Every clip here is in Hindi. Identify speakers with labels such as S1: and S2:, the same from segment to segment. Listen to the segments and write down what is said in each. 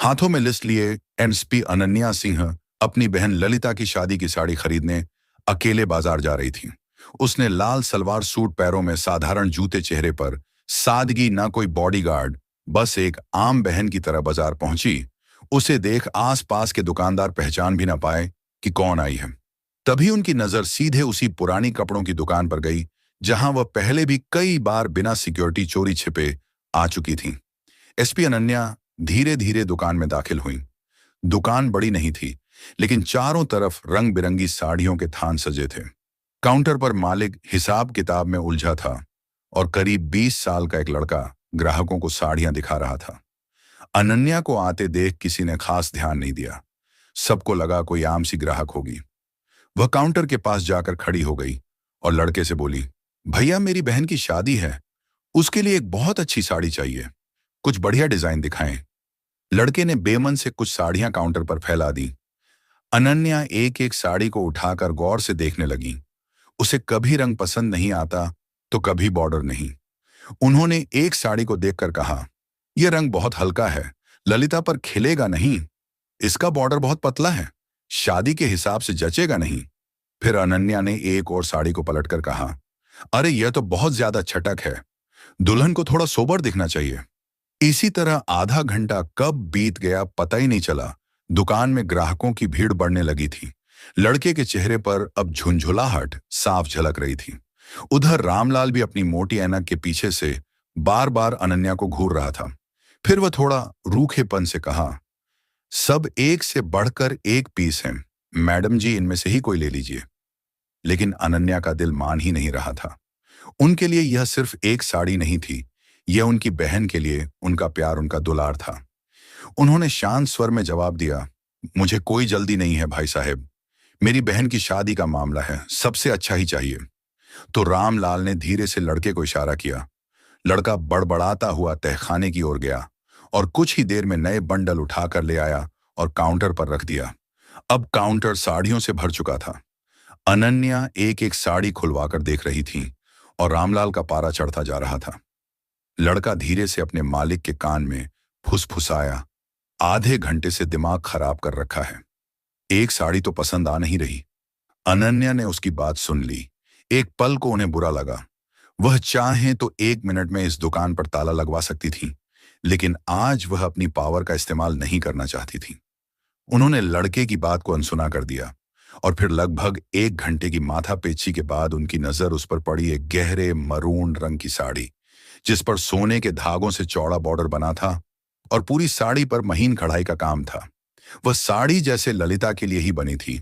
S1: हाथों में लिस्ट लिए एसपी अनन्या सिंह अपनी बहन ललिता की शादी की साड़ी खरीदने अकेले बाजार जा रही थी। उसने लाल सलवार सूट, पैरों में साधारण जूते, चेहरे पर सादगी, ना कोई बॉडीगार्ड, बस एक आम बहन की तरह बाजार पहुंची। उसे देख आसपास के दुकानदार पहचान भी ना पाए कि कौन आई है। तभी उनकी नजर सीधे उसी पुरानी कपड़ों की दुकान पर गई जहां वह पहले भी कई बार बिना सिक्योरिटी चोरी छिपे आ चुकी थी। एसपी अनन्या धीरे धीरे दुकान में दाखिल हुई। दुकान बड़ी नहीं थी, लेकिन चारों तरफ रंग बिरंगी साड़ियों के थान सजे थे। काउंटर पर मालिक हिसाब किताब में उलझा था और करीब 20 साल का एक लड़का ग्राहकों को साड़ियां दिखा रहा था। अनन्या को आते देख किसी ने खास ध्यान नहीं दिया। सबको लगा कोई आम सी ग्राहक होगी। वह काउंटर के पास जाकर खड़ी हो गई और लड़के से बोली, भैया मेरी बहन की शादी है, उसके लिए एक बहुत अच्छी साड़ी चाहिए, कुछ बढ़िया डिजाइन दिखाएं। लड़के ने बेमन से कुछ साड़ियां काउंटर पर फैला दी। अनन्या एक एक साड़ी को उठाकर गौर से देखने लगी। उसे कभी रंग पसंद नहीं आता तो कभी बॉर्डर नहीं। उन्होंने एक साड़ी को देखकर कहा, यह रंग बहुत हल्का है, ललिता पर खिलेगा नहीं। इसका बॉर्डर बहुत पतला है, शादी के हिसाब से जचेगा नहीं। फिर अनन्या ने एक और साड़ी को पलटकर कहा, अरे यह तो बहुत ज्यादा छटक है, दुल्हन को थोड़ा सोबर दिखना चाहिए। इसी तरह आधा घंटा कब बीत गया पता ही नहीं चला। दुकान में ग्राहकों की भीड़ बढ़ने लगी थी। लड़के के चेहरे पर अब झुंझुलाहट साफ झलक रही थी। उधर रामलाल भी अपनी मोटी ऐनक के पीछे से बार बार अनन्या को घूर रहा था। फिर वह थोड़ा रूखेपन से कहा, सब एक से बढ़कर एक पीस हैं, मैडम जी इनमें से ही कोई ले लीजिए। लेकिन अनन्या का दिल मान ही नहीं रहा था। उनके लिए यह सिर्फ एक साड़ी नहीं थी, यह उनकी बहन के लिए उनका प्यार, उनका दुलार था। उन्होंने शांत स्वर में जवाब दिया, मुझे कोई जल्दी नहीं है भाई साहब, मेरी बहन की शादी का मामला है, सबसे अच्छा ही चाहिए। तो रामलाल ने धीरे से लड़के को इशारा किया। लड़का बड़बड़ाता हुआ तहखाने की ओर गया और कुछ ही देर में नए बंडल उठाकर ले आया और काउंटर पर रख दिया। अब काउंटर साड़ियों से भर चुका था। अनन्या एक एक साड़ी खुलवाकर देख रही थी और रामलाल का पारा चढ़ता जा रहा था। लड़का धीरे से अपने मालिक के कान में फुसफुसाया, आधे घंटे से दिमाग खराब कर रखा है, एक साड़ी तो पसंद आ नहीं रही। अनन्या ने उसकी बात सुन ली। एक पल को उन्हें बुरा लगा। वह चाहे तो 1 मिनट में इस दुकान पर ताला लगवा सकती थी, लेकिन आज वह अपनी पावर का इस्तेमाल नहीं करना चाहती थी। उन्होंने लड़के की बात को अनसुना कर दिया और फिर लगभग 1 घंटे की माथापेची के बाद उनकी नजर उस पर पड़ी, एक गहरे मरून रंग की साड़ी जिस पर सोने के धागों से चौड़ा बॉर्डर बना था और पूरी साड़ी पर महीन कढ़ाई का काम था। वह साड़ी जैसे ललिता के लिए ही बनी थी।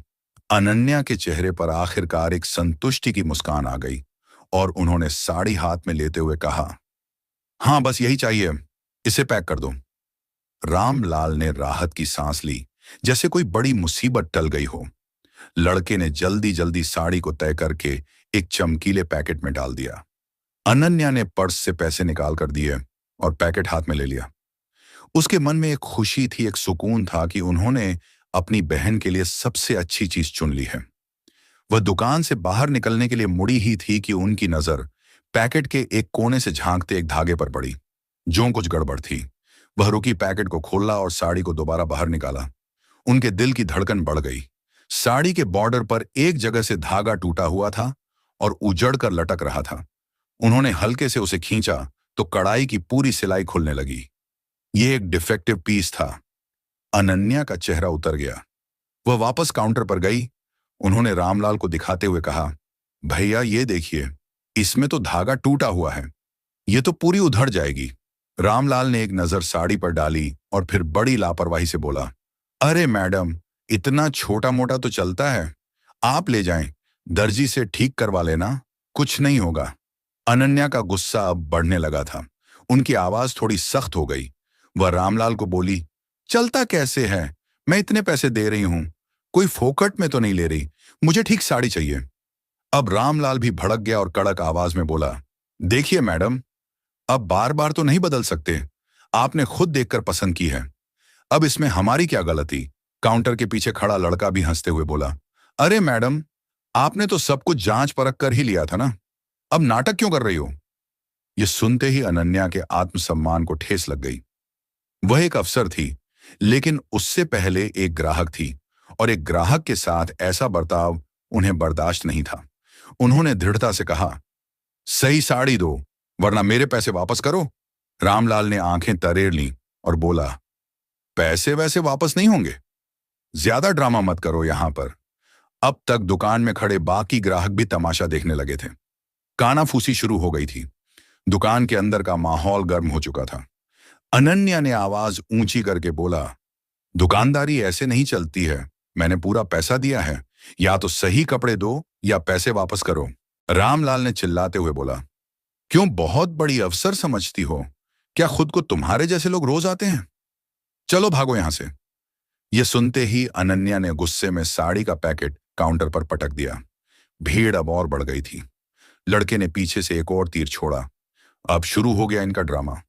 S1: अनन्या के चेहरे पर आखिरकार एक संतुष्टि की मुस्कान आ गई और उन्होंने साड़ी हाथ में लेते हुए कहा, हाँ बस यही चाहिए, इसे पैक कर दो। रामलाल ने राहत की सांस ली, जैसे कोई बड़ी मुसीबत टल गई हो। लड़के ने जल्दी जल्दी साड़ी को तय करके एक चमकीले पैकेट में डाल दिया। अनन्या ने पर्स से पैसे निकाल कर दिए और पैकेट हाथ में ले लिया। उसके मन में एक खुशी थी, एक सुकून था कि उन्होंने अपनी बहन के लिए सबसे अच्छी चीज चुन ली है। वह दुकान से बाहर निकलने के लिए मुड़ी ही थी कि उनकी नजर पैकेट के एक कोने से झांकते एक धागे पर पड़ी। जो कुछ गड़बड़ थी। वह रुकी, पैकेट को खोला और साड़ी को दोबारा बाहर निकाला। उनके दिल की धड़कन बढ़ गई। साड़ी के बॉर्डर पर एक जगह से धागा टूटा हुआ था और उजड़ कर लटक रहा था। उन्होंने हल्के से उसे खींचा तो कढ़ाई की पूरी सिलाई खुलने लगी। यह एक डिफेक्टिव पीस था। अनन्या का चेहरा उतर गया। वह वापस काउंटर पर गई। उन्होंने रामलाल को दिखाते हुए कहा, भैया ये देखिए, इसमें तो धागा टूटा हुआ है, ये तो पूरी उधड़ जाएगी। रामलाल ने एक नजर साड़ी पर डाली और फिर बड़ी लापरवाही से बोला, अरे मैडम, इतना छोटा मोटा तो चलता है, आप ले जाएं, दर्जी से ठीक करवा लेना, कुछ नहीं होगा। अनन्या का गुस्सा अब बढ़ने लगा था। उनकी आवाज थोड़ी सख्त हो गई। वह रामलाल को बोली, चलता कैसे है, मैं इतने पैसे दे रही हूं, कोई फोकट में तो नहीं ले रही, मुझे ठीक साड़ी चाहिए। अब रामलाल भी भड़क गया और कड़क आवाज में बोला, देखिए मैडम, अब बार बार तो नहीं बदल सकते, आपने खुद देखकर पसंद की है, अब इसमें हमारी क्या गलती। काउंटर के पीछे खड़ा लड़का भी हंसते हुए बोला, अरे मैडम, आपने तो सब कुछ जांच परख कर ही लिया था ना, अब नाटक क्यों कर रही हो। यह सुनते ही अनन्या के आत्मसम्मान को ठेस लग गई। वह एक अफसर थी, लेकिन उससे पहले एक ग्राहक थी और एक ग्राहक के साथ ऐसा बर्ताव उन्हें बर्दाश्त नहीं था। उन्होंने दृढ़ता से कहा, सही साड़ी दो वरना मेरे पैसे वापस करो। रामलाल ने आंखें तरेर लीं और बोला, पैसे वैसे वापस नहीं होंगे, ज्यादा ड्रामा मत करो यहां पर। अब तक दुकान में खड़े बाकी ग्राहक भी तमाशा देखने लगे थे। कानाफूसी शुरू हो गई थी। दुकान के अंदर का माहौल गर्म हो चुका था। अनन्या ने आवाज ऊंची करके बोला, दुकानदारी ऐसे नहीं चलती है, मैंने पूरा पैसा दिया है, या तो सही कपड़े दो या पैसे वापस करो। रामलाल ने चिल्लाते हुए बोला, क्यों बहुत बड़ी अफसर समझती हो? क्या खुद को तुम्हारे जैसे लोग रोज आते हैं? चलो भागो यहां से। यह सुनते ही अनन्या ने गुस्से में साड़ी का पैकेट काउंटर पर पटक दिया। भीड़ अब और बढ़ गई थी। लड़के ने पीछे से एक और तीर छोड़ा। अब शुरू हो गया इनका ड्रामा।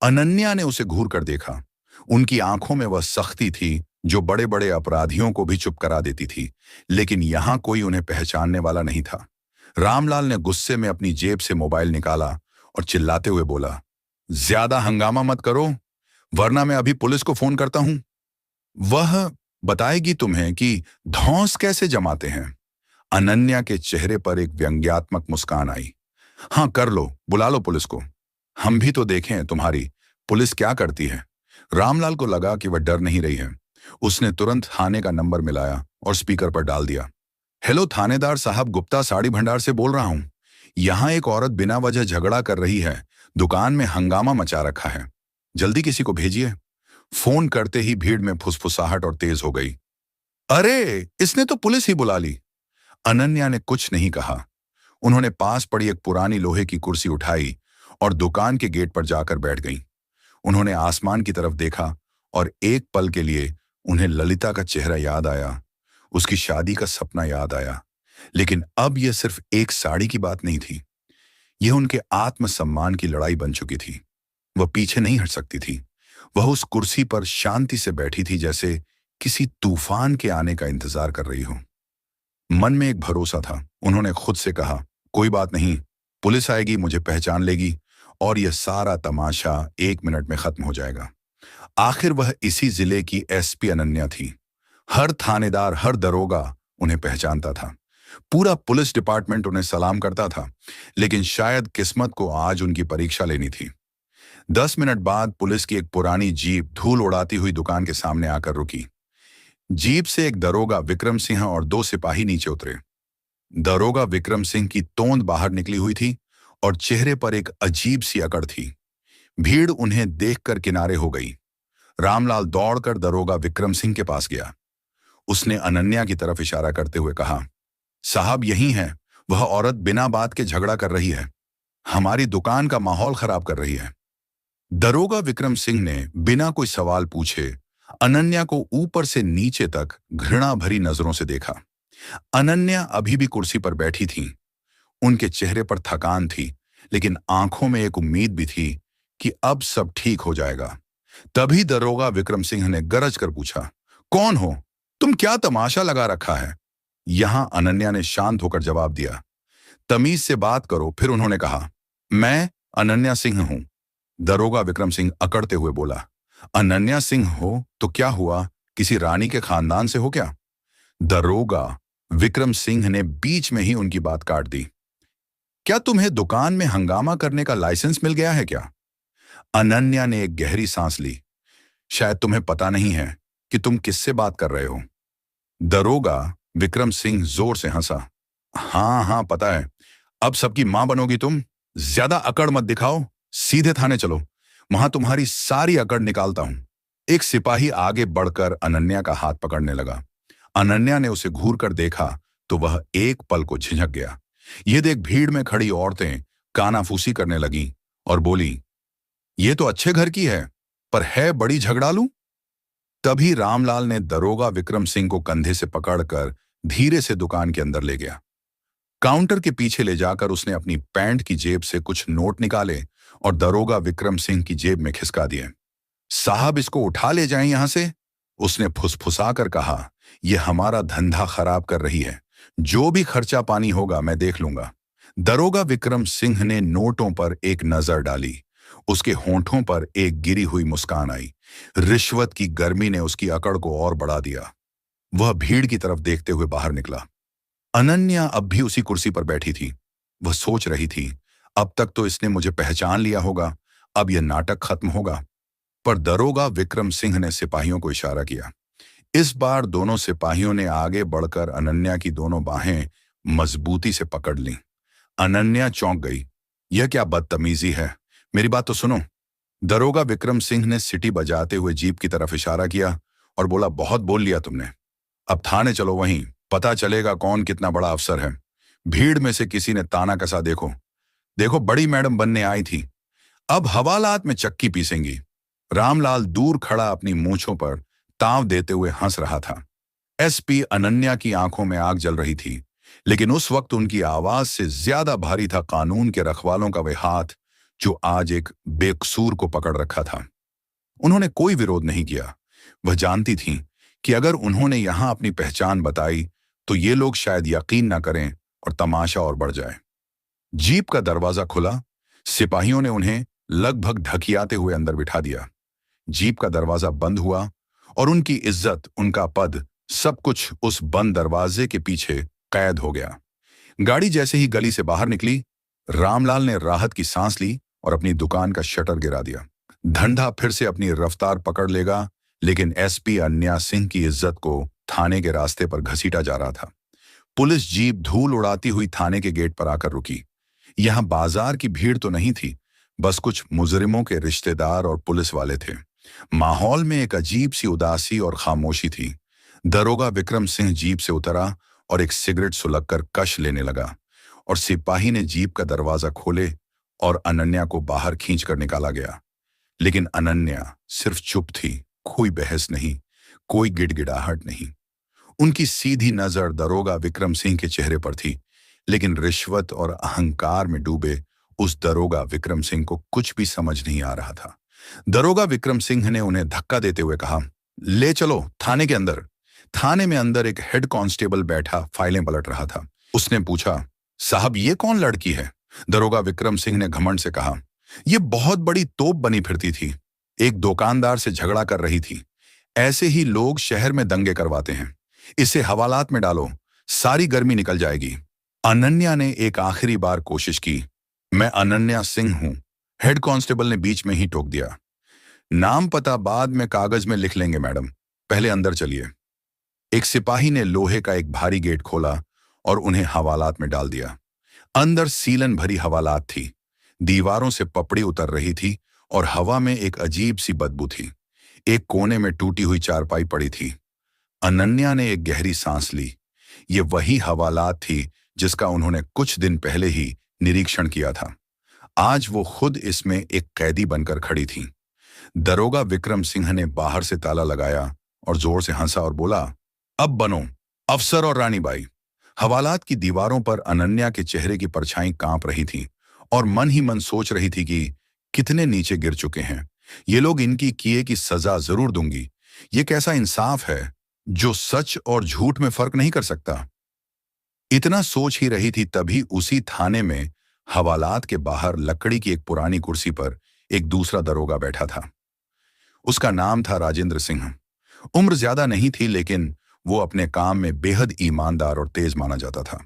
S1: अनन्या ने उसे घूर कर देखा। उनकी आंखों में वह सख्ती थी जो बड़े बड़े अपराधियों को भी चुप करा देती थी, लेकिन यहां कोई उन्हें पहचानने वाला नहीं था। रामलाल ने गुस्से में अपनी जेब से मोबाइल निकाला और चिल्लाते हुए बोला, ज्यादा हंगामा मत करो वरना मैं अभी पुलिस को फोन करता हूं। वह बताएगी तुम्हें कि धौंस कैसे जमाते हैं। अनन्या के चेहरे पर एक व्यंग्यात्मक मुस्कान आई। हाँ कर लो, बुला लो पुलिस को, हम भी तो देखें तुम्हारी पुलिस क्या करती है। रामलाल को लगा कि वह डर नहीं रही है। उसने तुरंत थाने का नंबर मिलाया और स्पीकर पर डाल दिया। हेलो थानेदार साहब, गुप्ता साड़ी भंडार से बोल रहा हूं। यहां एक औरत बिना वजह झगड़ा कर रही है, दुकान में हंगामा मचा रखा है, जल्दी किसी को भेजिए। फोन करते ही भीड़ में फुसफुसाहट और तेज हो गई। अरे इसने तो पुलिस ही बुला ली। अनन्या ने कुछ नहीं कहा। उन्होंने पास पड़ी एक पुरानी लोहे की कुर्सी उठाई और दुकान के गेट पर जाकर बैठ गईं। उन्होंने आसमान की तरफ देखा और एक पल के लिए उन्हें ललिता का चेहरा याद आया, उसकी शादी का सपना याद आया। लेकिन अब यह सिर्फ एक साड़ी की बात नहीं थी, यह उनके आत्मसम्मान की लड़ाई बन चुकी थी। वह पीछे नहीं हट सकती थी। वह उस कुर्सी पर शांति से बैठी थी जैसे किसी तूफान के आने का इंतजार कर रही हो। मन में एक भरोसा था। उन्होंने खुद से कहा, कोई बात नहीं, पुलिस आएगी, मुझे पहचान लेगी और यह सारा तमाशा 1 मिनट में खत्म हो जाएगा। आखिर वह इसी जिले की एसपी अनन्या थी। हर थानेदार, हर दरोगा उन्हें पहचानता था। पूरा पुलिस डिपार्टमेंट उन्हें सलाम करता था। लेकिन शायद किस्मत को आज उनकी परीक्षा लेनी थी। 10 मिनट बाद पुलिस की एक पुरानी जीप धूल उड़ाती हुई दुकान के सामने आकर रुकी। जीप से एक दरोगा विक्रम सिंह और 2 सिपाही नीचे उतरे। दरोगा विक्रम सिंह की तोंद बाहर निकली हुई थी और चेहरे पर एक अजीब सी अकड़ थी। भीड़ उन्हें देखकर किनारे हो गई। रामलाल दौड़कर दरोगा विक्रम सिंह के पास गया। उसने अनन्या की तरफ इशारा करते हुए कहा, साहब यही है, वह औरत बिना बात के झगड़ा कर रही है, हमारी दुकान का माहौल खराब कर रही है। दरोगा विक्रम सिंह ने बिना कोई सवाल पूछे अनन्या को ऊपर से नीचे तक घृणा भरी नजरों से देखा। अनन्या अभी भी कुर्सी पर बैठी थी। उनके चेहरे पर थकान थी, लेकिन आंखों में एक उम्मीद भी थी कि अब सब ठीक हो जाएगा। तभी दरोगा विक्रम सिंह ने गरज कर पूछा, कौन हो तुम, क्या तमाशा लगा रखा है? यहां अनन्या ने शांत होकर जवाब दिया, तमीज से बात करो। फिर उन्होंने कहा, मैं अनन्या सिंह हूं। दरोगा विक्रम सिंह अकड़ते हुए बोला, अनन्या सिंह हो तो क्या हुआ, किसी रानी के खानदान से हो क्या? दरोगा विक्रम सिंह ने बीच में ही उनकी बात काट दी, क्या तुम्हें दुकान में हंगामा करने का लाइसेंस मिल गया है क्या? अनन्या ने एक गहरी सांस ली। शायद तुम्हें पता नहीं है कि तुम किससे बात कर रहे हो। दरोगा विक्रम सिंह जोर से हंसा, हाँ हाँ पता है, अब सबकी मां बनोगी तुम। ज्यादा अकड़ मत दिखाओ, सीधे थाने चलो, वहां तुम्हारी सारी अकड़ निकालता हूं। एक सिपाही आगे बढ़कर अनन्या का हाथ पकड़ने लगा। अनन्या ने उसे घूर कर देखा तो वह एक पल को झिझक गया। यह देख भीड़ में खड़ी औरतें कानाफूसी करने लगीं और बोली, ये तो अच्छे घर की है, पर है बड़ी झगड़ालू। तभी रामलाल ने दरोगा विक्रम सिंह को कंधे से पकड़कर धीरे से दुकान के अंदर ले गया। काउंटर के पीछे ले जाकर उसने अपनी पैंट की जेब से कुछ नोट निकाले और दरोगा विक्रम सिंह की जेब में खिसका दिए। साहब इसको उठा ले जाएं यहां से, उसने फुसफुसा कर कहा, यह हमारा धंधा खराब कर रही है, जो भी खर्चा पानी होगा मैं देख लूंगा। दरोगा विक्रम सिंह ने नोटों पर एक नजर डाली। उसके होंठों पर एक गिरी हुई मुस्कान आई। रिश्वत की गर्मी ने उसकी अकड़ को और बढ़ा दिया। वह भीड़ की तरफ देखते हुए बाहर निकला। अनन्या अब भी उसी कुर्सी पर बैठी थी। वह सोच रही थी, अब तक तो इसने मुझे पहचान लिया होगा, अब यह नाटक खत्म होगा। पर दरोगा विक्रम सिंह ने सिपाहियों को इशारा किया। इस बार दोनों सिपाहियों ने आगे बढ़कर अनन्या की दोनों बाहें मजबूती से पकड़ लीं। अनन्या चौंक गई। यह क्या बदतमीजी है, मेरी बात तो सुनो। दरोगा विक्रम सिंह ने सीटी बजाते हुए जीप की तरफ इशारा किया और बोला, बहुत बोल लिया तुमने, अब थाने चलो, वहीं पता चलेगा कौन कितना बड़ा अफसर है। भीड़ में से किसी ने ताना कसा, देखो देखो बड़ी मैडम बनने आई थी, अब हवालात में चक्की पीसेंगी। रामलाल दूर खड़ा अपनी मूंछों पर ताव देते हुए हंस रहा था। एसपी अनन्या की आंखों में आग जल रही थी, लेकिन उस वक्त उनकी आवाज से ज्यादा भारी था कानून के रखवालों का वह हाथ जो आज एक बेकसूर को पकड़ रखा था। उन्होंने कोई विरोध नहीं किया। वह जानती थीं कि अगर उन्होंने यहां अपनी पहचान बताई तो ये लोग शायद यकीन ना करें और तमाशा और बढ़ जाए। जीप का दरवाजा खुला। सिपाहियों ने उन्हें लगभग ढकियाते हुए अंदर बिठा दिया। जीप का दरवाजा बंद हुआ और उनकी इज्जत, उनका पद, सब कुछ उस बंद दरवाजे के पीछे कैद हो गया। गाड़ी जैसे ही गली से बाहर निकली, रामलाल ने राहत की सांस ली और अपनी दुकान का शटर गिरा दिया। धंधा फिर से अपनी रफ्तार पकड़ लेगा, लेकिन एसपी अन्या सिंह की इज्जत को थाने के रास्ते पर घसीटा जा रहा था। पुलिस जीप धूल उड़ाती हुई थाने के गेट पर आकर रुकी। यहां बाजार की भीड़ तो नहीं थी, बस कुछ मुजरिमों के रिश्तेदार और पुलिस वाले थे। माहौल में एक अजीब सी उदासी और खामोशी थी। दरोगा विक्रम सिंह जीप से उतरा और एक सिगरेट सुलगकर कश लेने लगा और सिपाही ने जीप का दरवाजा खोले और अनन्या को बाहर खींचकर निकाला गया। लेकिन अनन्या सिर्फ चुप थी, कोई बहस नहीं, कोई गिड़गिड़ाहट नहीं। उनकी सीधी नजर दरोगा विक्रम सिंह के चेहरे पर थी, लेकिन रिश्वत और अहंकार में डूबे उस दरोगा विक्रम सिंह को कुछ भी समझ नहीं आ रहा था। दरोगा विक्रम सिंह ने उन्हें धक्का देते हुए कहा, ले चलो थाने के अंदर। थाने में अंदर एक हेड कांस्टेबल बैठा फाइलें पलट रहा था। उसने पूछा, साहब ये कौन लड़की है? दरोगा विक्रम सिंह ने घमंड से कहा, यह बहुत बड़ी तोप बनी फिरती थी, एक दुकानदार से झगड़ा कर रही थी। ऐसे ही लोग शहर में दंगे करवाते हैं, इसे हवालात में डालो, सारी गर्मी निकल जाएगी। अनन्या ने एक आखिरी बार कोशिश की। मैं अनन्या सिंह हूं, हेड कांस्टेबल ने बीच में ही टोक दिया। नाम पता बाद में कागज में लिख लेंगे मैडम, पहले अंदर चलिए। एक सिपाही ने लोहे का एक भारी गेट खोला और उन्हें हवालात में डाल दिया। अंदर सीलन भरी हवालात थी, दीवारों से पपड़ी उतर रही थी और हवा में एक अजीब सी बदबू थी। एक कोने में टूटी हुई चारपाई पड़ी थी। अनन्या ने एक गहरी सांस ली। ये वही हवालात थी जिसका उन्होंने कुछ दिन पहले ही निरीक्षण किया था। आज वो खुद इसमें एक कैदी बनकर खड़ी थी। दरोगा विक्रम सिंह ने बाहर से ताला लगाया और जोर से हंसा और बोला, अब बनो अफसर और रानीबाई। हवालात की दीवारों पर अनन्या के चेहरे की परछाई कांप रही थी और मन ही मन सोच रही थी कि कितने नीचे गिर चुके हैं ये लोग, इनकी किए की सजा जरूर दूंगी। ये कैसा इंसाफ है जो सच और झूठ में फर्क नहीं कर सकता। इतना सोच ही रही थी, तभी उसी थाने में हवालात के बाहर लकड़ी की एक पुरानी कुर्सी पर एक दूसरा दरोगा बैठा था। उसका नाम था राजेंद्र सिंह। उम्र ज्यादा नहीं थी, लेकिन वो अपने काम में बेहद ईमानदार और तेज माना जाता था।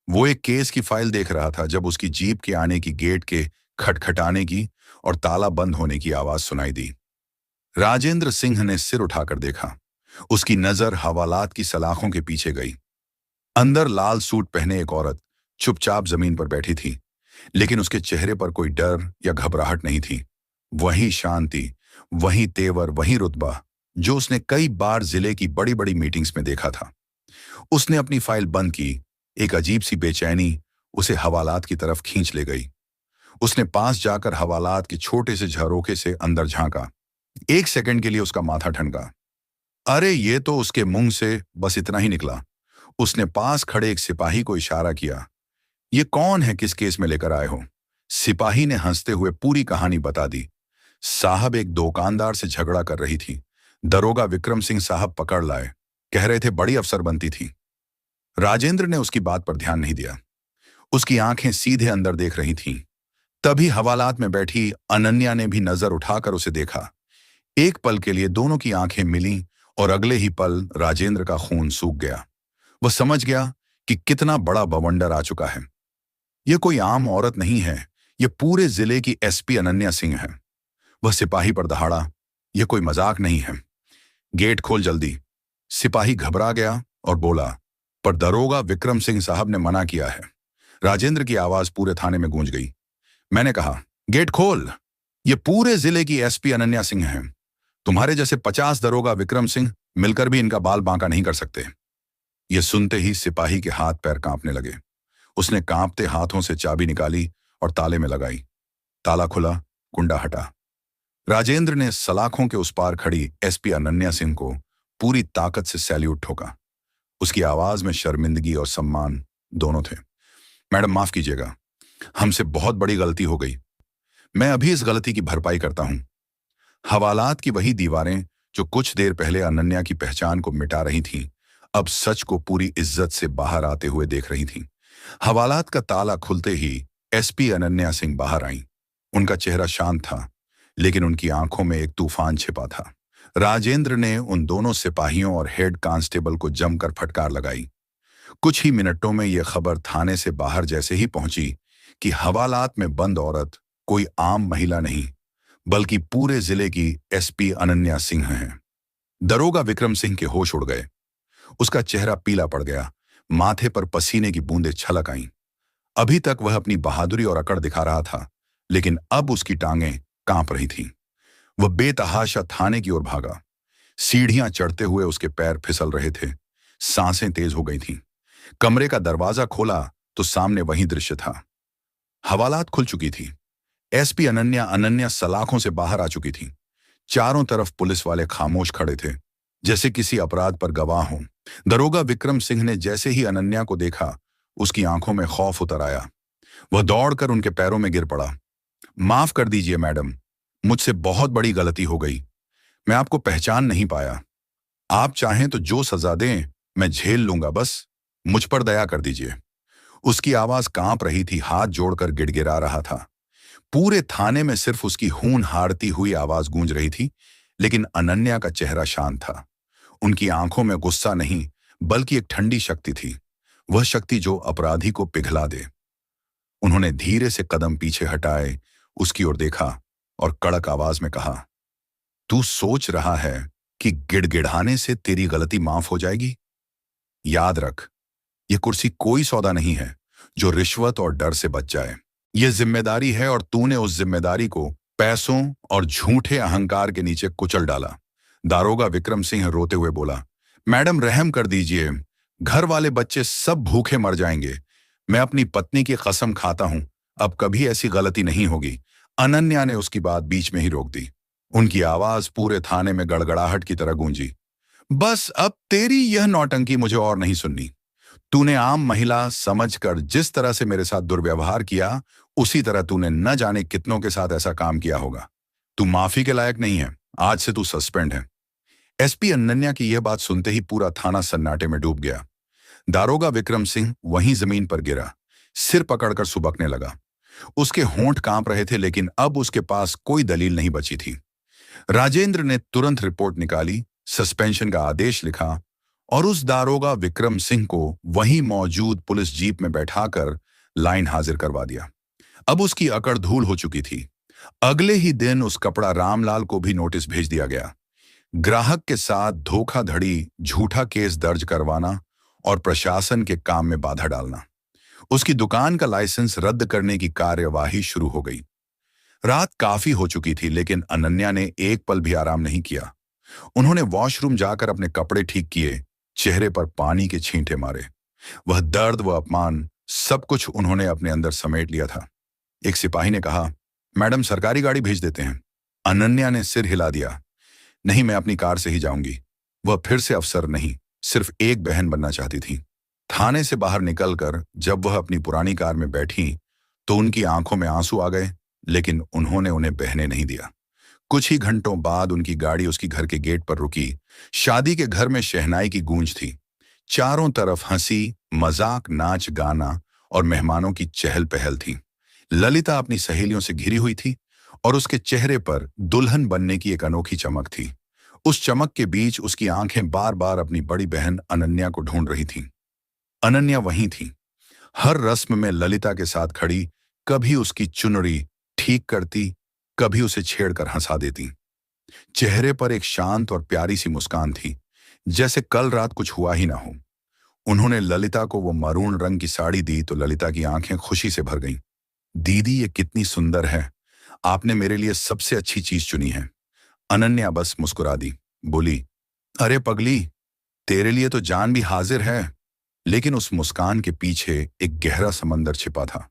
S1: वो एक केस की फाइल देख रहा था जब उसकी जीप के आने की, गेट के खटखटाने की और ताला बंद होने की आवाज सुनाई दी। राजेंद्र सिंह ने सिर उठाकर देखा। उसकी नजर हवालात की सलाखों के पीछे गई। अंदर लाल सूट पहने एक औरत चुपचाप जमीन पर बैठी थी, लेकिन उसके चेहरे पर कोई डर या घबराहट नहीं थी। वही शांति, वही तेवर, वही रुतबा जो उसने कई बार जिले की बड़ी बड़ी मीटिंग्स में देखा था। उसने अपनी फाइल बंद की। एक अजीब सी बेचैनी उसे हवालात की तरफ खींच ले गई। उसने पास जाकर हवालात के छोटे से झरोखे से अंदर झांका। एक सेकंड के लिए उसका माथा ठनका। अरे ये तो उसके मुंह से बस इतना ही निकला। उसने पास खड़े एक सिपाही को इशारा किया। ये कौन है, किस केस में लेकर आए हो? सिपाही ने हंसते हुए पूरी कहानी बता दी। साहब एक दुकानदार से झगड़ा कर रही थी, दरोगा विक्रम सिंह साहब पकड़ लाए, कह रहे थे बड़ी अफसर बनती थी। राजेंद्र ने उसकी बात पर ध्यान नहीं दिया। उसकी आंखें सीधे अंदर देख रही थीं। तभी हवालात में बैठी अनन्या ने भी नजर उठाकर उसे देखा। एक पल के लिए दोनों की आंखें मिलीं और अगले ही पल राजेंद्र का खून सूख गया। वह समझ गया कि कितना बड़ा बवंडर आ चुका है। यह कोई आम औरत नहीं है, यह पूरे जिले की एसपी अनन्या सिंह है। वह सिपाही पर दहाड़ा, यह कोई मजाक नहीं है। गेट खोल जल्दी। सिपाही घबरा गया और बोला, पर दरोगा विक्रम सिंह साहब ने मना किया है। राजेंद्र की आवाज पूरे थाने में गूंज गई। मैंने कहा, गेट खोल। ये पूरे जिले की एसपी अनन्या सिंह है। तुम्हारे जैसे 50 दरोगा विक्रम सिंह मिलकर भी इनका बाल बांका नहीं कर सकते। यह सुनते ही सिपाही के हाथ पैर कांपने लगे। उसने कांपते हाथों से चाबी निकाली और ताले में लगाई। ताला खुला, कुंडा हटा। राजेंद्र ने सलाखों के उस पार खड़ी एसपी अनन्या सिंह को पूरी ताकत से सैल्यूट ठोका। उसकी आवाज में शर्मिंदगी और सम्मान दोनों थे। मैडम, माफ कीजिएगा, हमसे बहुत बड़ी गलती हो गई। मैं अभी इस गलती की भरपाई करता हूं। हवालात की वही दीवारें जो कुछ देर पहले अनन्या की पहचान को मिटा रही थीं, अब सच को पूरी इज्जत से बाहर आते हुए देख रही थीं। हवालात का ताला खुलते ही एसपी अनन्या सिंह बाहर आईं। उनका चेहरा शांत था, लेकिन उनकी आंखों में एक तूफान छिपा था। राजेंद्र ने उन दोनों सिपाहियों और हेड कांस्टेबल को जमकर फटकार लगाई। कुछ ही मिनटों में यह खबर थाने से बाहर जैसे ही पहुंची कि हवालात में बंद औरत कोई आम महिला नहीं, बल्कि पूरे जिले की एसपी अनन्या सिंह है। दरोगा विक्रम सिंह के होश उड़ गए। उसका चेहरा पीला पड़ गया, माथे पर पसीने की बूंदें छलक आईं। अभी तक वह अपनी बहादुरी और अकड़ दिखा रहा था, लेकिन अब उसकी टांगें कांप रही थीं। वह बेतहाशा थाने की ओर भागा। सीढ़ियां चढ़ते हुए उसके पैर फिसल रहे थे, सांसें तेज हो गई थीं। कमरे का दरवाजा खोला तो सामने वही दृश्य था। हवालात खुल चुकी थी। एसपी अनन्या सलाखों से बाहर आ चुकी थी। चारों तरफ पुलिस वाले खामोश खड़े थे, जैसे किसी अपराध पर गवाह हों। दरोगा विक्रम सिंह ने जैसे ही अनन्या को देखा, उसकी आंखों में खौफ उतर आया। वह दौड़कर उनके पैरों में गिर पड़ा। माफ कर दीजिए मैडम, मुझसे बहुत बड़ी गलती हो गई। मैं आपको पहचान नहीं पाया। आप चाहें तो जो सजा दें मैं झेल लूंगा, बस मुझ पर दया कर दीजिए। उसकी आवाज कांप रही थी, हाथ जोड़कर गिड़गिड़ा रहा था। पूरे थाने में सिर्फ उसकी हून हारती हुई आवाज गूंज रही थी, लेकिन अनन्या का चेहरा शांत था। उनकी आंखों में गुस्सा नहीं, बल्कि एक ठंडी शक्ति थी, वह शक्ति जो अपराधी को पिघला दे। उन्होंने धीरे से कदम पीछे हटाए, उसकी ओर देखा और कड़क आवाज में कहा, तू सोच रहा है कि गिड़गिड़ाने से तेरी गलती माफ हो जाएगी? याद रख, यह कुर्सी कोई सौदा नहीं है जो रिश्वत और डर से बच जाए। यह जिम्मेदारी है और तूने उस जिम्मेदारी को पैसों और झूठे अहंकार के नीचे कुचल डाला। दारोगा विक्रम सिंह रोते हुए बोला, मैडम रहम कर दीजिए, घर वाले बच्चे सब भूखे मर जाएंगे। मैं अपनी पत्नी की कसम खाता हूं, अब कभी ऐसी गलती नहीं होगी। अनन्या ने उसकी बात बीच में ही रोक दी। उनकी आवाज पूरे थाने में गड़गड़ाहट की तरह गूंजी। बस अब तेरी यह नौटंकी मुझे और नहीं सुननी। तूने आम महिला समझकर जिस तरह से मेरे साथ दुर्व्यवहार किया, उसी तरह तूने न जाने कितनों के साथ ऐसा काम किया होगा। तू माफी के लायक नहीं है, आज से तू सस्पेंड है। एसपी अनन्या की यह बात सुनते ही पूरा थाना सन्नाटे में डूब गया। दारोगा विक्रम सिंह वहीं जमीन पर गिरा, सिर पकड़कर सुबकने लगा। उसके होंठ कांप रहे थे, लेकिन अब उसके पास कोई दलील नहीं बची थी। राजेंद्र ने तुरंत रिपोर्ट निकाली, सस्पेंशन का आदेश लिखा और उस दारोगा विक्रम सिंह को वहीं मौजूद पुलिस जीप में बैठाकर लाइन हाजिर करवा दिया। अब उसकी अकड़ धूल हो चुकी थी। अगले ही दिन उस कपड़ा रामलाल को भी नोटिस भेज दिया गया। ग्राहक के साथ धोखाधड़ी, झूठा केस दर्ज करवाना और प्रशासन के काम में बाधा डालना। उसकी दुकान का लाइसेंस रद्द करने की कार्यवाही शुरू हो गई। रात काफी हो चुकी थी, लेकिन अनन्या ने एक पल भी आराम नहीं किया। उन्होंने वॉशरूम जाकर अपने कपड़े ठीक किए, चेहरे पर पानी के छींटे मारे। वह दर्द व अपमान सब कुछ उन्होंने अपने अंदर समेट लिया था। एक सिपाही ने कहा, मैडम सरकारी गाड़ी भेज देते हैं। अनन्या ने सिर हिला दिया, नहीं, मैं अपनी कार से ही जाऊंगी। वह फिर से अफसर नहीं, सिर्फ एक बहन बनना चाहती थी। थाने से बाहर निकलकर जब वह अपनी पुरानी कार में बैठी तो उनकी आंखों में आंसू आ गए, लेकिन उन्होंने उन्हें बहने नहीं दिया। कुछ ही घंटों बाद उनकी गाड़ी उसकी घर के गेट पर रुकी। शादी के घर में शहनाई की गूंज थी। चारों तरफ हंसी, मजाक, नाच गाना और मेहमानों की चहल पहल थी। ललिता अपनी सहेलियों से घिरी हुई थी और उसके चेहरे पर दुल्हन बनने की एक अनोखी चमक थी। उस चमक के बीच उसकी आंखें बार बार अपनी बड़ी बहन अनन्या को ढूंढ रही थीं। अनन्या वहीं थी, हर रस्म में ललिता के साथ खड़ी, कभी उसकी चुनरी ठीक करती, कभी उसे छेड़कर हंसा देती। चेहरे पर एक शांत और प्यारी सी मुस्कान थी, जैसे कल रात कुछ हुआ ही ना हो। उन्होंने ललिता को वो मरून रंग की साड़ी दी तो ललिता की आंखें खुशी से भर गईं। दीदी, ये कितनी सुंदर है, आपने मेरे लिए सबसे अच्छी चीज चुनी है। अनन्या बस मुस्कुरा दी, बोली, अरे पगली, तेरे लिए तो जान भी हाजिर है। लेकिन उस मुस्कान के पीछे एक गहरा समंदर छिपा था।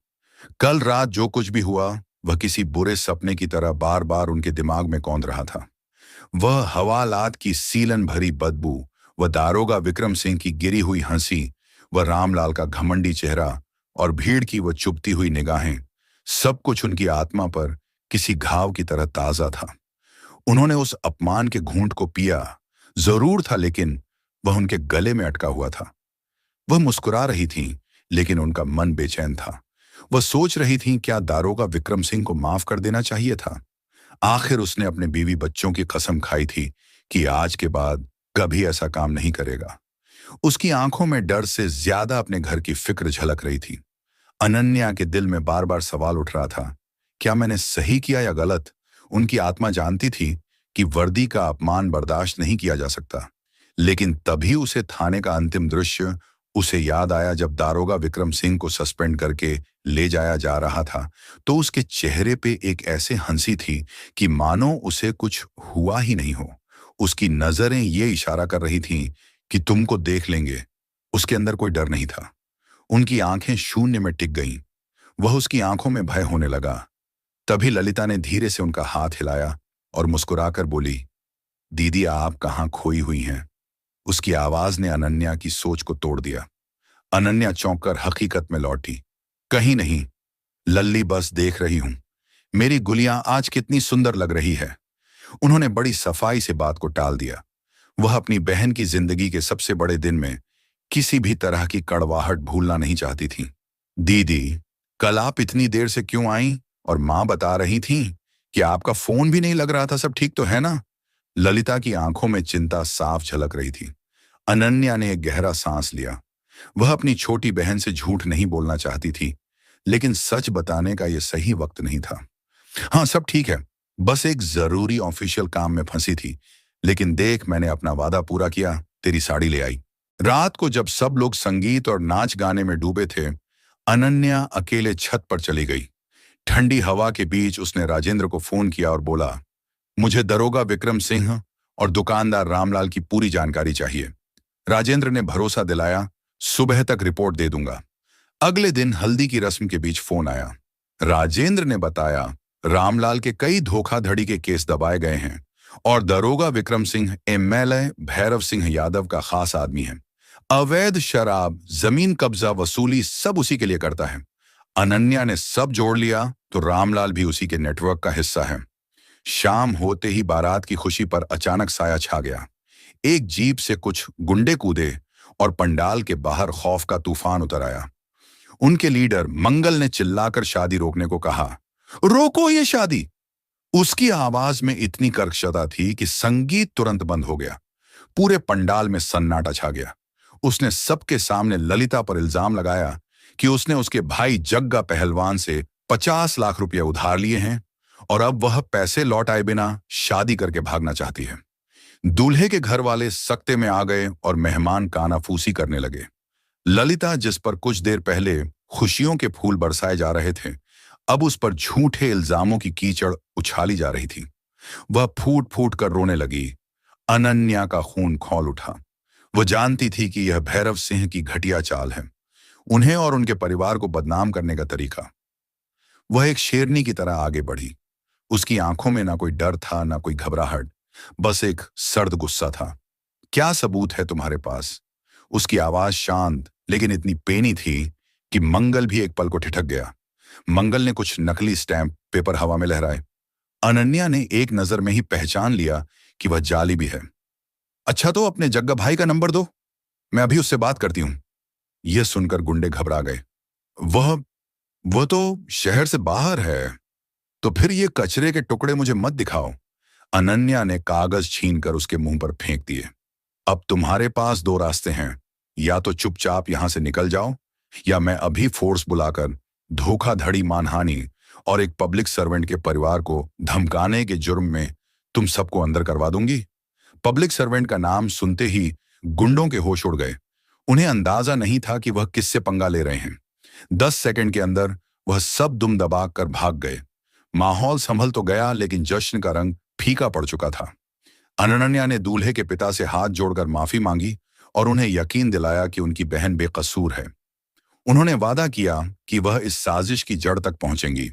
S1: कल रात जो कुछ भी हुआ, वह किसी बुरे सपने की तरह बार बार उनके दिमाग में कौंध रहा था। वह हवालात की सीलन भरी बदबू, वह दारोगा विक्रम सिंह की गिरी हुई हंसी, वह रामलाल का घमंडी चेहरा और भीड़ की वह चुभती हुई निगाहें, सब कुछ उनकी आत्मा पर किसी घाव की तरह ताजा था। उन्होंने उस अपमान के घूंट को पिया जरूर था, लेकिन वह उनके गले में अटका हुआ था। वह मुस्कुरा रही थीं, लेकिन उनका मन बेचैन था। वह सोच रही थीं, क्या दारोगा विक्रम सिंह को माफ कर देना चाहिए था। आखिर उसने अपने बीवी बच्चों की कसम खाई थी कि आज के बाद कभी ऐसा काम नहीं करेगा। उसकी आंखों में डर से ज्यादा अपने घर की फिक्र झलक रही थी। अनन्या के दिल में बार बार सवाल उठ रहा था, क्या मैंने सही किया या गलत। उनकी आत्मा जानती थी कि वर्दी का अपमान बर्दाश्त नहीं किया जा सकता। लेकिन तभी उसे थाने का अंतिम दृश्य उसे याद आया, जब दारोगा विक्रम सिंह को सस्पेंड करके ले जाया जा रहा था, तो उसके चेहरे पे एक ऐसे हंसी थी कि मानो उसे कुछ हुआ ही नहीं हो। उसकी नजरें ये इशारा कर रही थीं कि तुमको देख लेंगे। उसके अंदर कोई डर नहीं था। उनकी आंखें शून्य में टिक गईं। वह उसकी आंखों में भय होने लगा। तभी ललिता ने धीरे से उनका हाथ हिलाया और मुस्कुराकर बोली, दीदी, आप कहाँ खोई हुई हैं। उसकी आवाज ने अनन्या की सोच को तोड़ दिया। अनन्या चौंककर हकीकत में लौटी। कहीं नहीं लल्ली, बस देख रही हूं, मेरी गुलियां आज कितनी सुंदर लग रही है। उन्होंने बड़ी सफाई से बात को टाल दिया। वह अपनी बहन की जिंदगी के सबसे बड़े दिन में किसी भी तरह की कड़वाहट भूलना नहीं चाहती थी। दीदी, कल आप इतनी देर से क्यों आई, और मां बता रही थी कि आपका फोन भी नहीं लग रहा था, सब ठीक तो है ना। ललिता की आंखों में चिंता साफ झलक रही थी। अनन्या ने एक गहरा सांस लिया। वह अपनी छोटी बहन से झूठ नहीं बोलना चाहती थी, लेकिन सच बताने का यह सही वक्त नहीं था। हाँ, सब ठीक है, बस एक जरूरी ऑफिशियल काम में फंसी थी। लेकिन देख, मैंने अपना वादा पूरा किया, तेरी साड़ी ले आई। रात को जब सब लोग संगीत और नाच गाने में डूबे थे, अनन्या अकेले छत पर चली गई। ठंडी हवा के बीच उसने राजेंद्र को फोन किया और बोला, मुझे दरोगा विक्रम सिंह और दुकानदार रामलाल की पूरी जानकारी चाहिए। राजेंद्र ने भरोसा दिलाया, सुबह तक रिपोर्ट दे दूंगा। अगले दिन हल्दी की रस्म के बीच फोन आया। राजेंद्र ने बताया, रामलाल के कई धोखाधड़ी के केस दबाए गए हैं और दरोगा विक्रम सिंह एमएलए भैरव सिंह यादव का खास आदमी है। अवैध शराब, जमीन कब्जा, वसूली सब उसी के लिए करता है। अनन्या ने सब जोड़ लिया तो रामलाल भी उसी के नेटवर्क का हिस्सा है। शाम होते ही बारात की खुशी पर अचानक साया छा गया। एक जीप से कुछ गुंडे कूदे और पंडाल के बाहर खौफ का तूफान उतर आया। उनके लीडर मंगल ने चिल्लाकर शादी रोकने को कहा, रोको ये शादी। उसकी आवाज में इतनी कर्कशता थी कि संगीत तुरंत बंद हो गया। पूरे पंडाल में सन्नाटा छा गया। उसने सबके सामने ललिता पर इल्जाम लगाया कि उसने उसके भाई जग्गा पहलवान से 50 लाख रुपए उधार लिए हैं और अब वह पैसे लौटाए बिना शादी करके भागना चाहती है। दूल्हे के घर वाले सख्ते में आ गए और मेहमान कानाफूसी करने लगे। ललिता, जिस पर कुछ देर पहले खुशियों के फूल बरसाए जा रहे थे, अब उस पर झूठे इल्जामों की कीचड़ उछाली जा रही थी। वह फूट फूट कर रोने लगी। अनन्या का खून खौल उठा। वो जानती थी कि यह भैरव सिंह की घटिया चाल है, उन्हें और उनके परिवार को बदनाम करने का तरीका। वह एक शेरनी की तरह आगे बढ़ी। उसकी आंखों में ना कोई डर था, ना कोई घबराहट, बस एक सर्द गुस्सा था। क्या सबूत है तुम्हारे पास? उसकी आवाज शांत लेकिन इतनी पेनी थी कि मंगल भी एक पल को ठिठक गया। मंगल ने कुछ नकली स्टैंप पेपर हवा में लहराए। अनन्या ने एक नजर में ही पहचान लिया कि वह जाली भी है। अच्छा, तो अपने जग्गा भाई का नंबर दो, मैं अभी उससे बात करती हूं। यह सुनकर गुंडे घबरा गए। वह तो शहर से बाहर है। तो फिर ये कचरे के टुकड़े मुझे मत दिखाओ। अनन्या ने कागज छीनकर उसके मुंह पर फेंक दिए। अब तुम्हारे पास दो रास्ते हैं, या तो चुपचाप यहां से निकल जाओ, या मैं अभी फोर्स बुलाकर धोखाधड़ी, मानहानि और एक पब्लिक सर्वेंट के परिवार को धमकाने के जुर्म में तुम सबको अंदर करवा दूंगी। पब्लिक सर्वेंट का नाम सुनते ही गुंडों के होश उड़ गए। उन्हें अंदाजा नहीं था कि वह किससे पंगा ले रहे हैं। 10 सेकंड के अंदर वह सब दुम दबा कर भाग गए। माहौल संभल तो गया, लेकिन जश्न का रंग फीका पड़ चुका था। अनन्या ने दूल्हे के पिता से हाथ जोड़कर माफी मांगी और उन्हें यकीन दिलाया कि उनकी बहन बेकसूर है। उन्होंने वादा किया कि वह इस साजिश की जड़ तक पहुंचेंगी।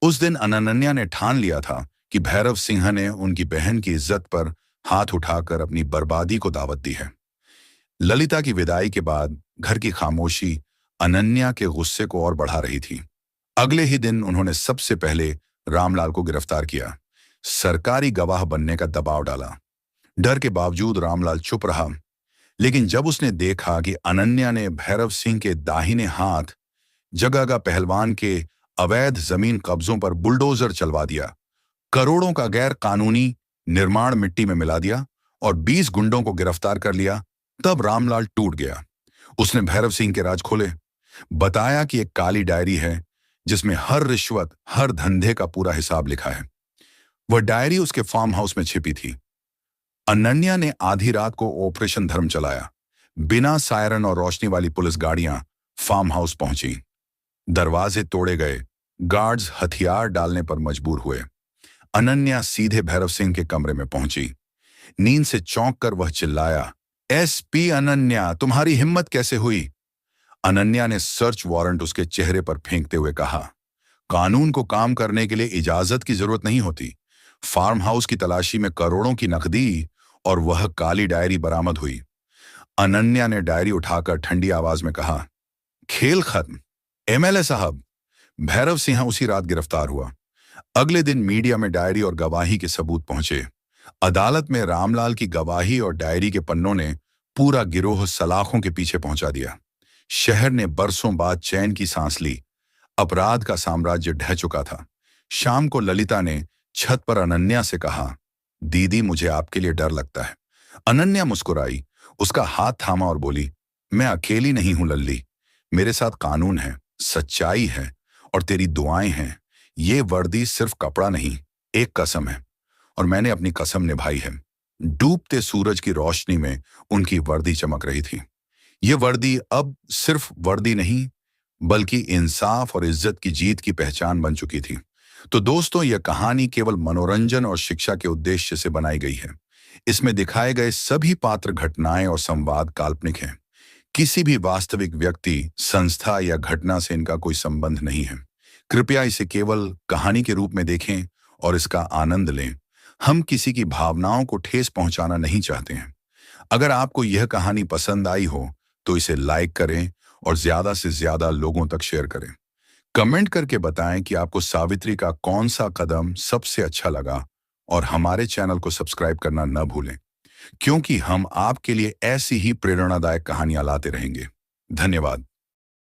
S1: उस दिन अनन्या ने ठान लिया था कि भैरव सिंह ने उनकी बहन की इज्जत पर हाथ उठाकर अपनी बर्बादी को दावत दी है। ललिता की विदाई के बाद घर की खामोशी अनन्या के गुस्से को और बढ़ा रही थी। अगले ही दिन उन्होंने सबसे पहले रामलाल को गिरफ्तार किया। सरकारी गवाह बनने का दबाव डाला। डर के बावजूद रामलाल चुप रहा, लेकिन जब उसने देखा कि अनन्या ने भैरव सिंह के दाहिने हाथ जगह का पहलवान के अवैध जमीन कब्जों पर बुलडोजर चलवा दिया, करोड़ों का गैर कानूनी निर्माण मिट्टी में मिला दिया और 20 गुंडों को गिरफ्तार कर लिया, तब रामलाल टूट गया। उसने भैरव सिंह के राज खोले, बताया कि एक काली डायरी है जिसमें हर रिश्वत, हर धंधे का पूरा हिसाब लिखा है। वह डायरी उसके फार्म हाउस में छिपी थी। अनन्या ने आधी रात को ऑपरेशन धर्म चलाया। बिना सायरन और रोशनी वाली पुलिस गाड़ियां फार्म हाउस पहुंची। दरवाजे तोड़े गए, गार्ड्स हथियार डालने पर मजबूर हुए। अनन्या सीधे भैरव सिंह के कमरे में पहुंची। नींद से चौंक कर वह चिल्लाया, एसपी अनन्या, तुम्हारी हिम्मत कैसे हुई? अनन्या ने सर्च वारंट उसके चेहरे पर फेंकते हुए कहा, कानून को काम करने के लिए इजाजत की जरूरत नहीं होती। फार्म हाउस की तलाशी में करोड़ों की नकदी और वह काली डायरी बरामद हुई। अनन्या ने डायरी उठाकर ठंडी आवाज में कहा, खेल खत्म। एमएलए साहब। भैरव सिंह उसी रात गिरफ्तार हुआ। अगले दिन मीडिया में डायरी और गवाही के सबूत पहुंचे। अदालत में रामलाल की गवाही और डायरी के पन्नों ने पूरा गिरोह सलाखों के पीछे पहुंचा दिया। शहर ने बरसों बाद चैन की सांस ली। अपराध का साम्राज्य ढह चुका था। शाम को ललिता ने छत पर अनन्या से कहा, दीदी, मुझे आपके लिए डर लगता है। अनन्या मुस्कुराई, उसका हाथ थामा और बोली, मैं अकेली नहीं हूं लल्ली, मेरे साथ कानून है, सच्चाई है और तेरी दुआएं हैं। ये वर्दी सिर्फ कपड़ा नहीं, एक कसम है, और मैंने अपनी कसम निभाई है। डूबते सूरज की रोशनी में उनकी वर्दी चमक रही थी। ये वर्दी अब सिर्फ वर्दी नहीं, बल्कि इंसाफ और इज्जत की जीत की पहचान बन चुकी थी। तो दोस्तों, यह कहानी केवल मनोरंजन और शिक्षा के उद्देश्य से बनाई गई है। इसमें दिखाए गए सभी पात्र, घटनाएं और संवाद काल्पनिक हैं। किसी भी वास्तविक व्यक्ति, संस्था या घटना से इनका कोई संबंध नहीं है। कृपया इसे केवल कहानी के रूप में देखें और इसका आनंद लें। हम किसी की भावनाओं को ठेस पहुंचाना नहीं चाहते हैं। अगर आपको यह कहानी पसंद आई हो तो इसे लाइक करें और ज्यादा से ज्यादा लोगों तक शेयर करें। कमेंट करके बताएं कि आपको सावित्री का कौन सा कदम सबसे अच्छा लगा, और हमारे चैनल को सब्सक्राइब करना न भूलें, क्योंकि हम आपके लिए ऐसी ही प्रेरणादायक कहानियां लाते रहेंगे। धन्यवाद।